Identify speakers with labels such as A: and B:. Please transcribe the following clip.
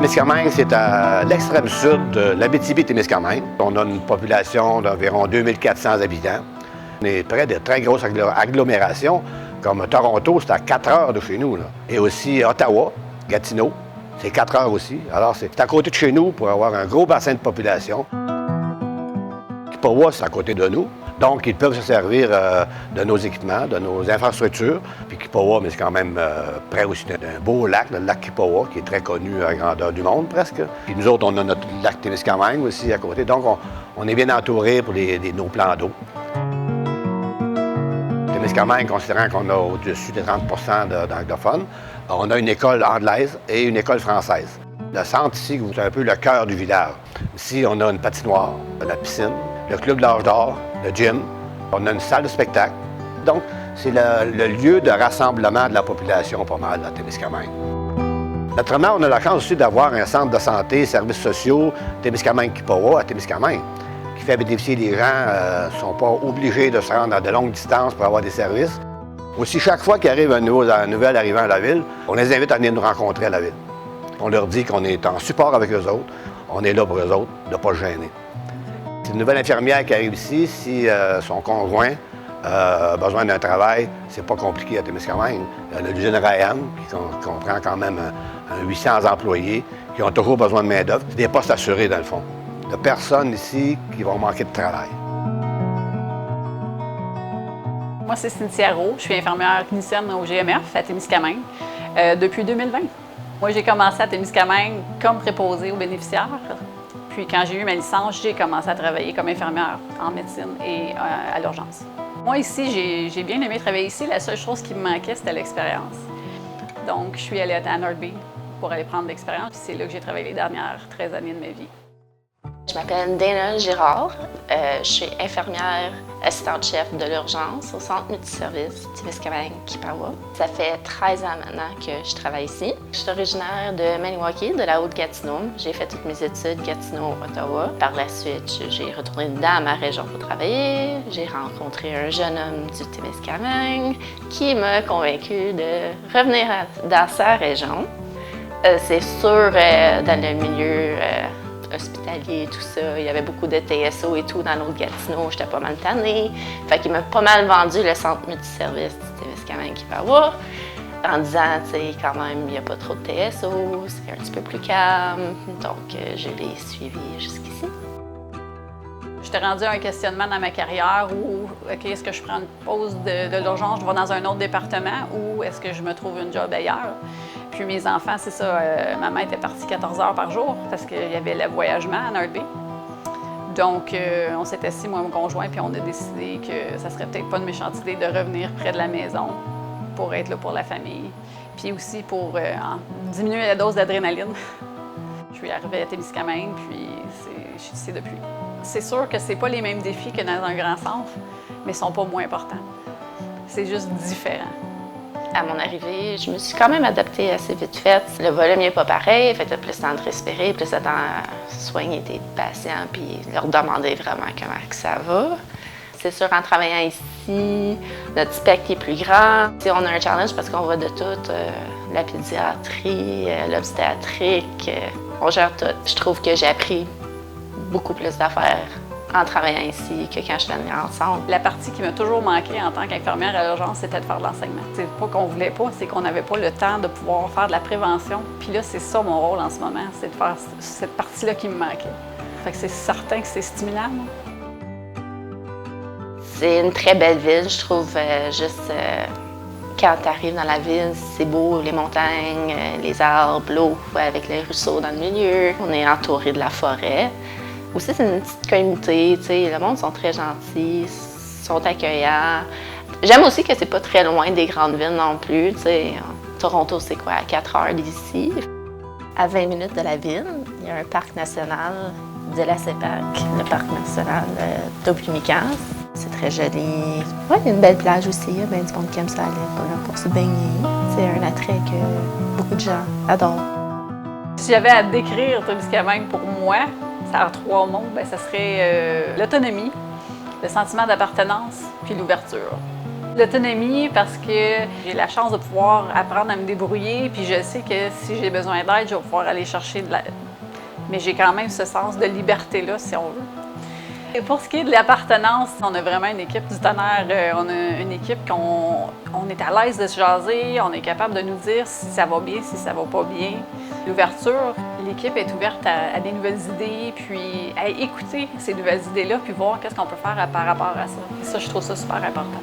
A: Témiscamingue, c'est à l'extrême sud de l'Abitibi-Témiscamingue. On a une population d'environ 2400 habitants. On est près de très grosses agglomérations, comme Toronto, c'est à 4 heures de chez nous, là. Et aussi Ottawa, Gatineau, c'est 4 heures aussi. Alors, c'est à côté de chez nous pour avoir un gros bassin de population. Kipawa, c'est à côté de nous. Donc, ils peuvent se servir de nos équipements, de nos infrastructures. Puis Kipawa, mais c'est quand même près aussi d'un beau lac, le lac Kipawa, qui est très connu à la grandeur du monde, presque. Puis nous autres, on a notre lac Témiscamingue aussi à côté. Donc, on est bien entourés pour nos plans d'eau. Témiscamingue, considérant qu'on a au-dessus de 30 d'anglophones, on a une école anglaise et une école française. Le centre ici, c'est un peu le cœur du village. Ici, on a une patinoire, la piscine, le club de l'Âge d'Or, le gym, on a une salle de spectacle. Donc, c'est le lieu de rassemblement de la population pas mal à Témiscamingue. Naturellement, on a la chance aussi d'avoir un centre de santé, services sociaux, Témiscamingue-Kipawa à Témiscamingue, qui fait bénéficier les gens, ne sont pas obligés de se rendre à de longues distances pour avoir des services. Aussi, chaque fois qu'il arrive un nouvel arrivant à la ville, on les invite à venir nous rencontrer à la ville. On leur dit qu'on est en support avec eux autres, on est là pour eux autres, de ne pas se gêner. C'est une nouvelle infirmière qui arrive ici, si son conjoint a besoin d'un travail, c'est pas compliqué à Témiscamingue. L'usine Ryan, qui comprend quand même 800 employés, qui ont toujours besoin de main-d'œuvre. C'est des postes assurés, dans le fond. Il n'y a personne ici qui va manquer de travail.
B: Moi, c'est Cynthia Rowe. Je suis infirmière clinicienne au GMF à Témiscamingue depuis 2020. Moi, j'ai commencé à Témiscamingue comme préposée aux bénéficiaires. Puis quand j'ai eu ma licence, j'ai commencé à travailler comme infirmière en médecine et à l'urgence. Moi, ici, j'ai bien aimé travailler ici. La seule chose qui me manquait, c'était l'expérience. Donc, je suis allée à Northby pour aller prendre l'expérience. Puis c'est là que j'ai travaillé les dernières 13 années de ma vie.
C: Je m'appelle Dana Girard. Je suis infirmière assistante-chef de l'urgence au centre multiservice Témiscamingue-Kipawa. Ça fait 13 ans maintenant que je travaille ici. Je suis originaire de Maniwaki, de la Haute-Gatineau. J'ai fait toutes mes études Gatineau-Ottawa. Par la suite, j'ai retourné dans ma région pour travailler. J'ai rencontré un jeune homme du Témiscamingue qui m'a convaincue de revenir dans sa région. C'est sûr, dans le milieu hospitalier et tout ça. Il y avait beaucoup de TSO et tout dans l'autre Gatineau. J'étais pas mal tannée. Fait qu'il m'a pas mal vendu le centre multiservice du Témiscamingue-Kipawa en disant, tu sais, quand même, il n'y a pas trop de TSO, c'est un petit peu plus calme. Donc, je l'ai suivi jusqu'ici.
B: J'étais rendue à un questionnement dans ma carrière où, OK, est-ce que je prends une pause de l'urgence, je vais dans un autre département ou est-ce que je me trouve une job ailleurs? Puis mes enfants, c'est ça, maman était partie 14 heures par jour parce qu'il y avait le voyagement à Northby. Donc, on s'est assis, moi et mon conjoint, puis on a décidé que ça serait peut-être pas une méchante idée de revenir près de la maison pour être là pour la famille. Puis aussi pour diminuer la dose d'adrénaline. Je suis arrivée à Témiscamingue, puis je suis ici depuis. C'est sûr que c'est pas les mêmes défis que dans un grand centre, mais ils sont pas moins importants. C'est juste différent.
C: À mon arrivée, je me suis quand même adaptée assez vite fait. Le volume n'est pas pareil, fait que t'as plus de temps de respirer, plus de temps à soigner tes patients, puis leur demander vraiment comment que ça va. C'est sûr, en travaillant ici, notre spectre est plus grand. On a un challenge parce qu'on voit de tout, la pédiatrie, l'obstétrique, on gère tout. Je trouve que j'ai appris beaucoup plus d'affaires en travaillant ici que quand je venais ensemble.
B: La partie qui m'a toujours manqué en tant qu'infirmière à l'urgence, c'était de faire de l'enseignement. C'est pas qu'on voulait pas, c'est qu'on n'avait pas le temps de pouvoir faire de la prévention. Puis là, c'est ça mon rôle en ce moment, c'est de faire cette partie-là qui me manquait. Fait que c'est certain que c'est stimulant.
C: C'est une très belle ville, je trouve. Quand tu arrives dans la ville, c'est beau, les montagnes, les arbres, l'eau avec les ruisseaux dans le milieu. On est entouré de la forêt. Aussi, c'est une petite communauté, tu sais, le monde sont très gentils, sont accueillants. J'aime aussi que c'est pas très loin des grandes villes non plus, tu sais. Toronto, c'est quoi, à 4 heures d'ici. À 20 minutes de la ville, il y a un parc national de la CEPAC, le parc national d'Oblinicas. C'est très joli. Ouais, il y a une belle plage aussi, il y a bien du monde qui aime ça aller là pour se baigner. C'est un attrait que beaucoup de gens adorent.
B: Si j'avais à décrire Témiscamingue pour moi, ça a 3 mots, bien, ça serait l'autonomie, le sentiment d'appartenance, puis l'ouverture. L'autonomie, parce que j'ai la chance de pouvoir apprendre à me débrouiller, puis je sais que si j'ai besoin d'aide, je vais pouvoir aller chercher de l'aide. Mais j'ai quand même ce sens de liberté-là, si on veut. Et pour ce qui est de l'appartenance, on a vraiment une équipe du tonnerre. On a une équipe qu'on est à l'aise de se jaser, on est capable de nous dire si ça va bien, si ça va pas bien. L'ouverture, l'équipe est ouverte à des nouvelles idées, puis à écouter ces nouvelles idées-là, puis voir qu'est-ce qu'on peut faire par rapport à ça. Et ça, je trouve ça super important.